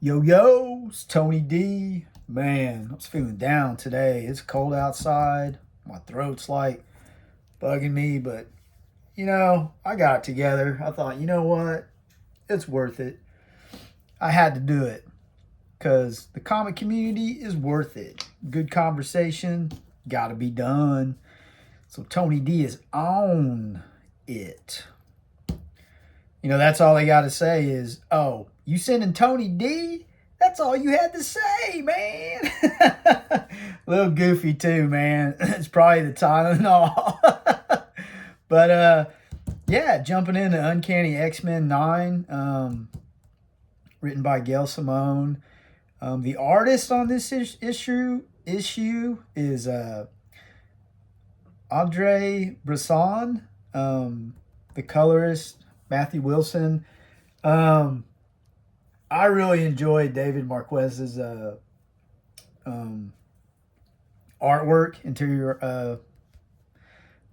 Yo, yo, it's Tony D. Man, I was feeling down today. It's cold outside. My throat's like bugging me, but I got it together. I thought, you know what? It's worth it. I had to do it because the comic community is worth it. Good conversation, got to be done. So Tony D is on it. That's all they got to say is, oh, you sending Tony D? That's all you had to say, man. A little goofy too, man. It's probably the time and all. But yeah, jumping into Uncanny X-Men 9, written by Gail Simone. The artist on this issue is Andrei Bressan. The colorist Matthew Wilson. I really enjoyed David Marquez's artwork, interior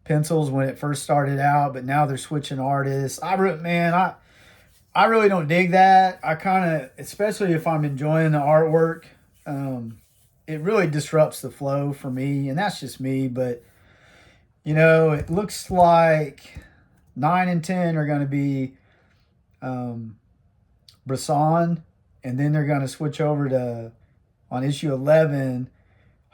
pencils when it first started out, but now they're switching artists. I really don't dig that. I kind of, especially if I'm enjoying the artwork, it really disrupts the flow for me, and that's just me. But it looks like 9 and 10 are going to be Bressan, and then they're going to switch over to, on issue 11,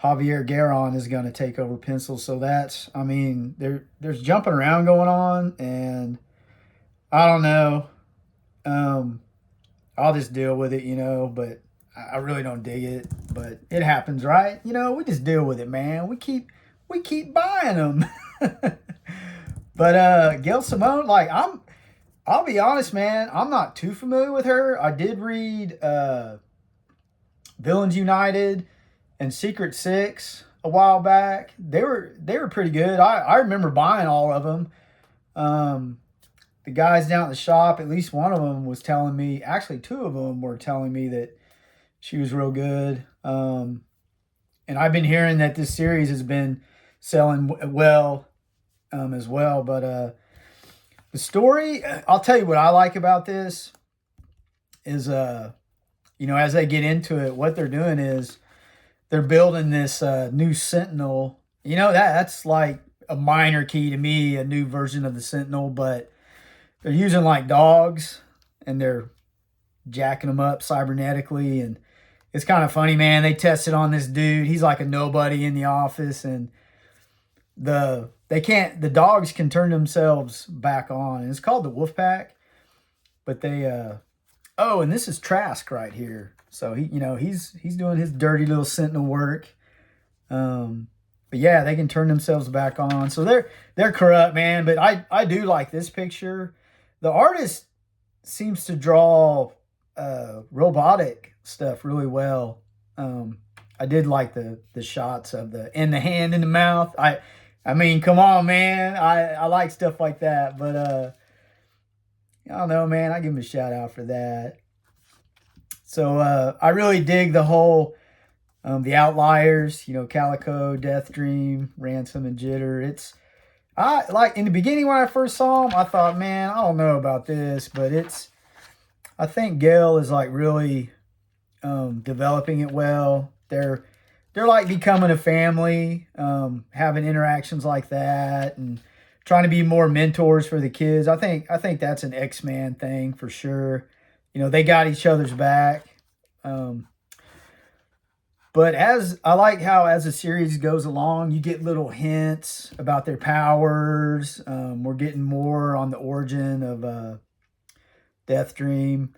Javier Garon is going to take over pencil. So that's, there's jumping around going on, and I don't know. I'll just deal with it, but I really don't dig it. But it happens, right? We just deal with it, man. We keep buying them. But Gail Simone, I'll be honest, man, I'm not too familiar with her. I did read Villains United and Secret Six a while back. They were pretty good. I remember buying all of them. The guys down at the shop, at least one of them was telling me, actually two of them were telling me that she was real good. And I've been hearing that this series has been selling well as well. But the story, I'll tell you what I like about this is, as they get into it, what they're doing is they're building this new Sentinel. That's like a minor key to me, a new version of the Sentinel, but they're using like dogs and they're jacking them up cybernetically. And it's kind of funny, man. They tested on this dude. He's like a nobody in the office, and the dogs can turn themselves back on. And it's called the Wolf Pack. But and this is Trask right here. So he's doing his dirty little sentinel work. But yeah, they can turn themselves back on. So they're corrupt, man. But I do like this picture. The artist seems to draw robotic stuff really well. I did like the shots of the hand in the mouth. I mean, come on, man. I like stuff like that. But I don't know, man. I give him a shout out for that. So I really dig the whole the Outliers, Calico, Death Dream, Ransom, and Jitter. I like in the beginning when I first saw them, I thought, man, I don't know about this, but I think Gail is like really developing it well. They're like becoming a family, having interactions like that, and trying to be more mentors for the kids. I think that's an X-Man thing for sure. They got each other's back. But I like how as the series goes along, you get little hints about their powers. We're getting more on the origin of Death Dream.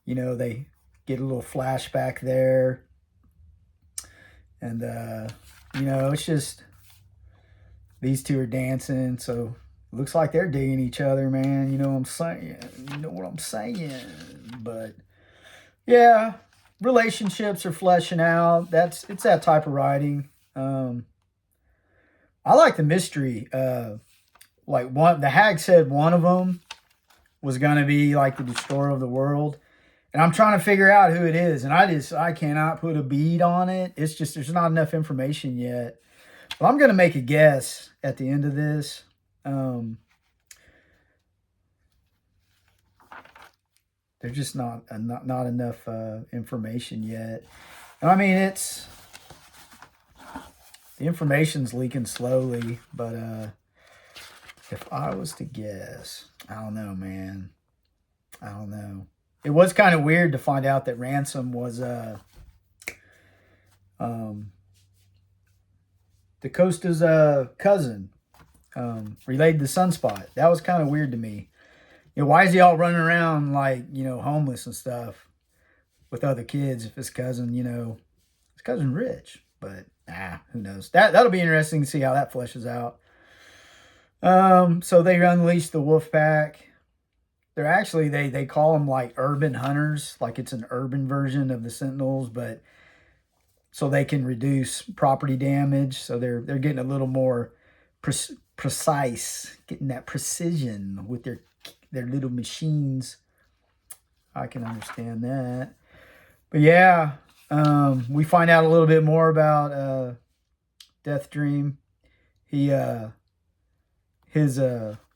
They get a little flashback there. And, it's just these two are dancing. So it looks like they're digging each other, man. You know what I'm saying? You know what I'm saying? But, yeah, relationships are fleshing out. It's that type of writing. I like the mystery. The hag said one of them was going to be like the destroyer of the world. And I'm trying to figure out who it is. And I cannot put a bead on it. It's just, there's not enough information yet. But I'm going to make a guess at the end of this. there's just not enough information yet. And I mean, the information's leaking slowly, but if I was to guess, I don't know, man. I don't know. It was kind of weird to find out that Ransom was DaCosta's cousin, related to Sunspot. That was kind of weird to me. You know, why is he all running around like, you know, homeless and stuff with other kids if his cousin, you know, his cousin rich? But who knows? That'll be interesting to see how that fleshes out. So they unleash the wolf pack. They're actually, they call them like urban hunters, like it's an urban version of the Sentinels, but so they can reduce property damage. So they're getting a little more precise, getting that precision with their little machines. I can understand that. But yeah, we find out a little bit more about Death Dream. His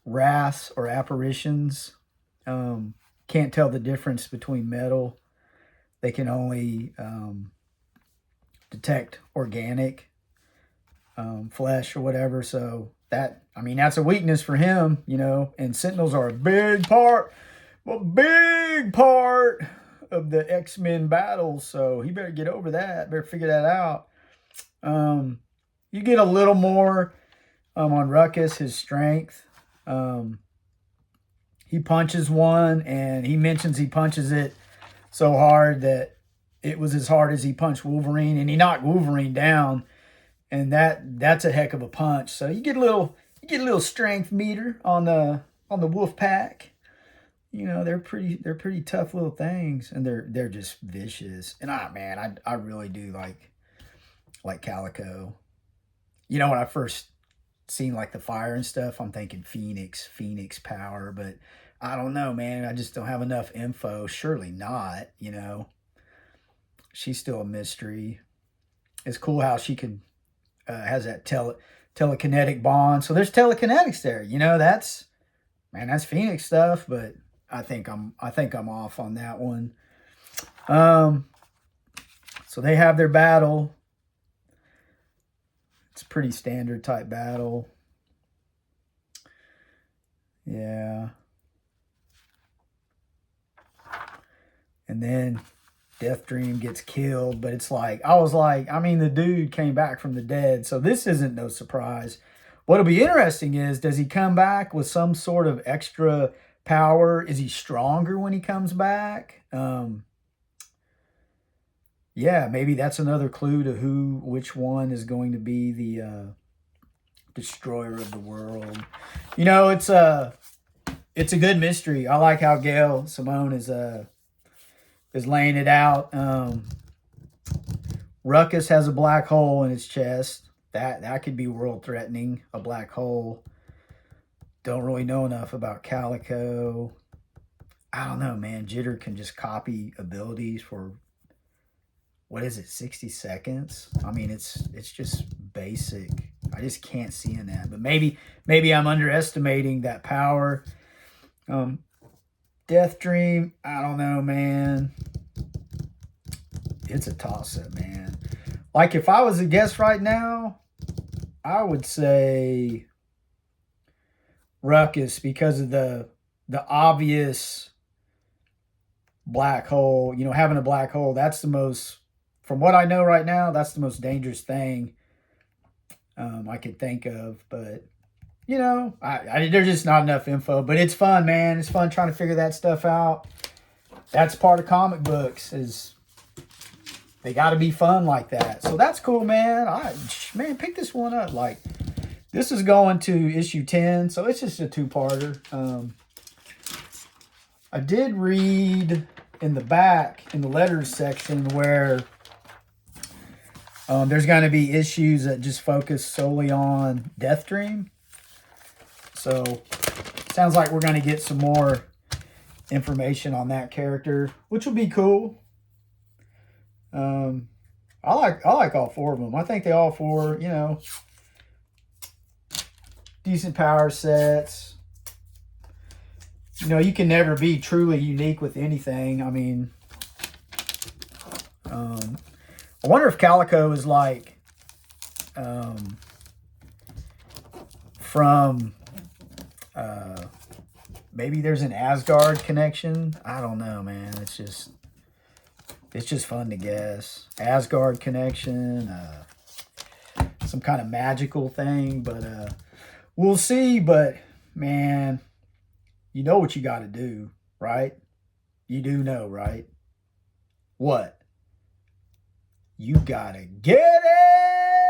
wraths or apparitions can't tell the difference between metal. They can only detect organic flesh or whatever. So that, I mean, that's a weakness for him, you know. And Sentinels are a big part of the X-Men battles. So he better get over that. Better figure that out. You get a little more on Ruckus, his strength. He punches one, and he mentions he punches it so hard that it was as hard as he punched Wolverine, and he knocked Wolverine down, and that's a heck of a punch. So you get a little strength meter on the wolf pack. You know, they're pretty tough little things, and they're just vicious. And I really do like Calico. You know, when I first seen like the fire and stuff, I'm thinking Phoenix power, but I don't know, man. I just don't have enough info. Surely not, you know. She's still a mystery. It's cool how she can has that telekinetic bond. So there's telekinetics there. You know, that's Phoenix stuff, but I think I'm off on that one. So they have their battle. It's a pretty standard type battle. Yeah. And then Death Dream gets killed, but it's like, I mean, the dude came back from the dead, so this isn't no surprise. What'll be interesting is, does he come back with some sort of extra power? Is he stronger when he comes back? Yeah, maybe that's another clue to which one is going to be the destroyer of the world. You know, it's a good mystery. I like how Gail Simone is laying it out. Ruckus has a black hole in his chest. That could be world threatening, a black hole. Don't really know enough about Calico. I don't know, man. Jitter can just copy abilities for, what is it, 60 seconds? I mean, it's just basic. I just can't see in that. But maybe I'm underestimating that power. Death Dream, I don't know, man. It's a toss-up, man. Like, if I was a guess right now, I would say Ruckus, because of the obvious black hole. You know, having a black hole, that's the most, from what I know right now, that's the most dangerous thing I could think of. But, you know, there's just not enough info. But it's fun, man. It's fun trying to figure that stuff out. That's part of comic books, is they got to be fun like that. So that's cool, man. Man, pick this one up. Like, this is going to issue 10, so it's just a two-parter. I did read in the back, in the letters section, where there's going to be issues that just focus solely on Death Dream. So, sounds like we're going to get some more information on that character, which will be cool. I like all four of them. I think they all four, you know, decent power sets. you know, you can never be truly unique with anything. I mean, I wonder if Calico is like from maybe there's an Asgard connection. I don't know, man. It's just fun to guess. Asgard connection, some kind of magical thing, but we'll see. But man, you know what you got to do, right? You do know, right? What? You gotta get it!